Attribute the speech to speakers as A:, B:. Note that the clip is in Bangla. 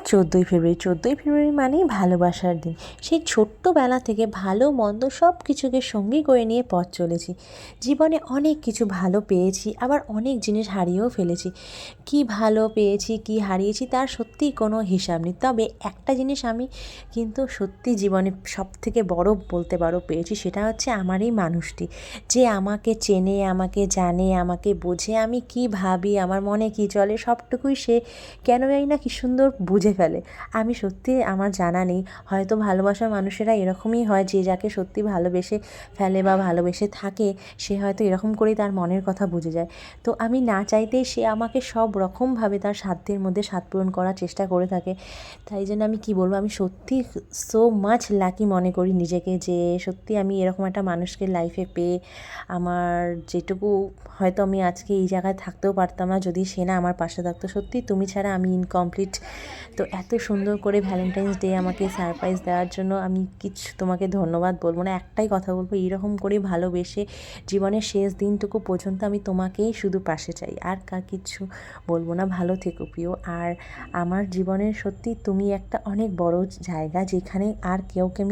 A: চোদ্দোই ফেব্রুয়ারি মানেই ভালোবাসার দিন। সেই ছোট্টবেলা থেকে ভালো মন্দ সব কিছুকে সঙ্গী করে নিয়ে পথ চলেছি। জীবনে অনেক কিছু ভালো পেয়েছি, আবার অনেক জিনিস হারিয়েও ফেলেছি। কি ভালো পেয়েছি, কি হারিয়েছি তার সত্যিই কোনো হিসাব নেই। তবে একটা জিনিস আমি কিন্তু সত্যি জীবনে সবথেকে বড় বলতে পারো পেয়েছি, সেটা হচ্ছে আমার এই মানুষটি, যে আমাকে চেনে, আমাকে জানে, আমাকে বোঝে, আমি কি ভাবি, আমার মনে কি চলে সবটুকুই সে কেন জানি না কি সুন্দর বুঝে ফেলে। আমি সত্যি, আমার জানা নেই, হয়তো ভালোবাসার মানুষেরা এরকমই হয়, যে যাকে সত্যি ভালোবেসে ফেলে বা ভালোবেসে থাকে সে হয়তো এরকম করেই তার মনের কথা বুঝে যায়। তো আমি না চাইতেই সে আমাকে সব রকমভাবে তার সাধ্যের মধ্যে সাধ পূরণ করার চেষ্টা করে থাকে। তাই জন্য আমি কি বলবো, আমি সত্যি সো মাচ লাকি মনে করি নিজেকে, যে সত্যি আমি এরকম একটা মানুষকে লাইফে পেয়ে আমার যেটুকু, হয়তো আমি আজকে এই জায়গায় থাকতেও পারতাম না যদি সে না আমার পাশে থাকতো। সত্যি তুমি ছাড়া আমি ইনকমপ্লিট। তো এত সুন্দর করে ভ্যালেন্টাইন্স ডে আমাকে সারপ্রাইজ দেওয়ার জন্য আমি কিছু তোমাকে ধন্যবাদ বলবো না, একটাই কথা বলবো, এইরকম করে ভালোবেসে জীবনের শেষ দিনটুকু পর্যন্ত আমি তোমাকেই শুধু পাশে চাই, আর কিচ্ছু বলবো না। ভালো থেকো প্রিয়। আর আমার জীবনের সত্যি তুমি একটা অনেক বড় জায়গা, যেখানে আর কেউকে আমি